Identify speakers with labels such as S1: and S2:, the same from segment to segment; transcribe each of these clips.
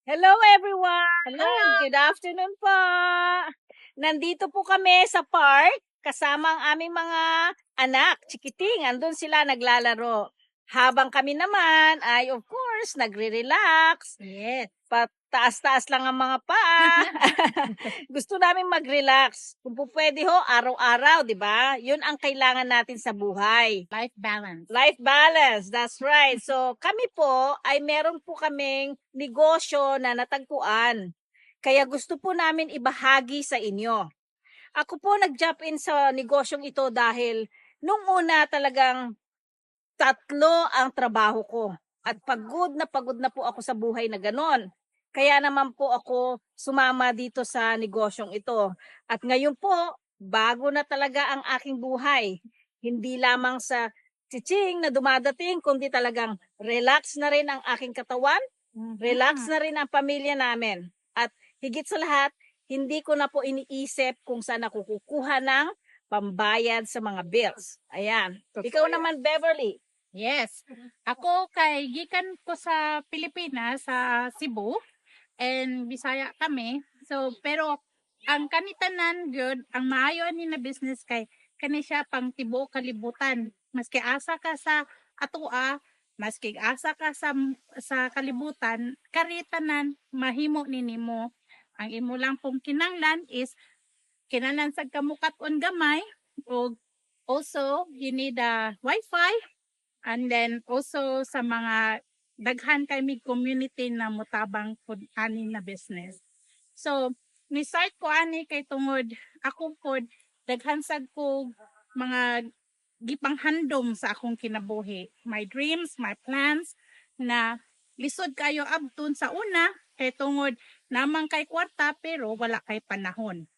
S1: Hello everyone!
S2: Hello!
S1: Good afternoon po! Nandito po kami sa park kasama ang aming mga anak, chikiting. Andun sila naglalaro. Habang kami naman ay of course nagre-relax.
S2: Yes.
S1: Pataas-taas lang ang mga paa. Gusto namin mag-relax. Kung po pwede ho, araw-araw, di ba? Yun ang kailangan natin sa buhay.
S2: Life balance.
S1: Life balance, that's right. So kami po ay meron po kaming negosyo na natagpuan. Kaya gusto po namin ibahagi sa inyo. Ako po nag-jump in sa negosyong ito dahil nung una talagang 3 ang trabaho ko. At pagod na po ako sa buhay na ganon. Kaya naman po ako sumama dito sa negosyong ito. At ngayon po, bago na talaga ang aking buhay. Hindi lamang sa chiching na dumadating, kundi talagang relax na rin ang aking katawan, relax na rin ang pamilya namin. At higit sa lahat, hindi ko na po iniisip kung saan ako kukuha ng pambayad sa mga bills. Ayan. Ikaw naman, Beverly.
S2: Yes. Ako kay gikan ko sa Pilipinas, sa Cebu, and Bisaya kami. So, pero ang kanitanan good, ang maayo ni na business kay kani siya pang tibuok kalibutan. Maski asa ka sa atua, maski asa ka sa kalibutan, karitanan mahimo nimo. Ang imo lang pong kinanglan is kinahanglan sa kamukat-on gamay, o also you need a wifi, and then also sa mga daghan kay mig community na mutabang pud ani na business. So ni start ko ani kay tungod ako pod daghan sad ko mga gipanghandom sa akong kinabuhi, my dreams, my plans na lisod kayo abton sa una kay tungod namang kay kwarta pero wala kay panahon.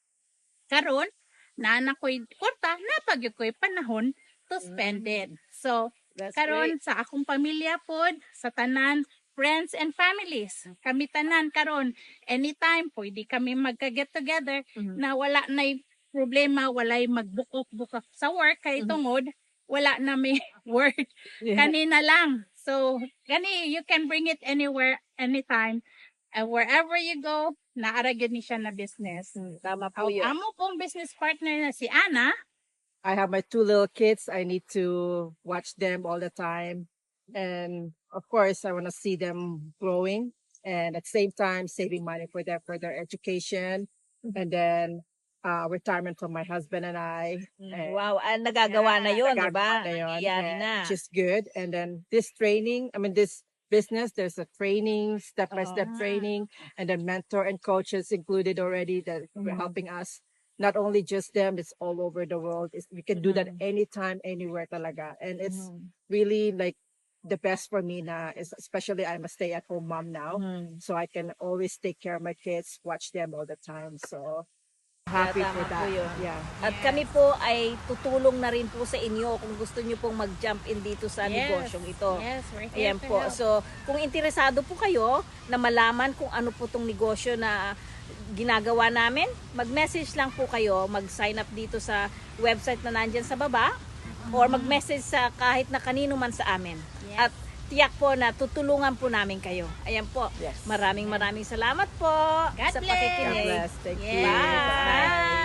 S2: Karon na ko'y kwarta, napagyud ko'y panahon to spend it. So
S1: That's
S2: karon
S1: great.
S2: sa akong pamilya pod, sa tanan, friends and families, kami tanan karon anytime pwede kami magka-get together na wala nay problema, walay magbukok-bukok sa work kay tungod wala na may work kanina lang. So kani you can bring it anywhere, anytime, and wherever you go, naara gyud ni siya na business.
S1: Tama po yun.
S2: Amo pong business partner na si Ana.
S3: I have my 2 little kids. I need to watch them all the time. And of course, I want to see them growing and at the same time saving money for their education and then retirement for my husband and I. And
S1: Wow, nagagawa na yun, di ba?
S3: nagagawa na yun,
S1: Nangyayari
S3: and
S1: na.
S3: which is good. And then this training, this business, there's a training, step-by-step training, and then mentor and coaches included already that are helping us. Not only just them, it's all over the world. We can do that anytime, anywhere talaga. And it's really like the best for me na, especially I'm a stay-at-home mom now. So I can always take care of my kids, watch them all the time. So happy
S1: Tama
S3: for
S1: po
S3: that.
S1: yun.
S3: Yeah.
S1: At kami po ay tutulong na rin po sa inyo kung gusto nyo pong mag-jump in dito sa
S2: Yes.
S1: negosyong ito.
S2: Yes, we're here
S1: Ayan
S2: to
S1: po.
S2: help.
S1: So, kung interesado po kayo na malaman kung ano po tong negosyo na ginagawa namin, mag-message lang po kayo, mag-sign up dito sa website na nandyan sa baba, or mag-message sa kahit na kanino man sa amin.
S2: Yes.
S1: At tiyak po na tutulungan po namin kayo. Ayan po.
S3: Yes.
S1: Maraming salamat po
S2: God
S1: sa
S2: bless.
S1: pakikinig.
S3: God bless. Thank
S2: Yes.
S3: you.
S1: Bye.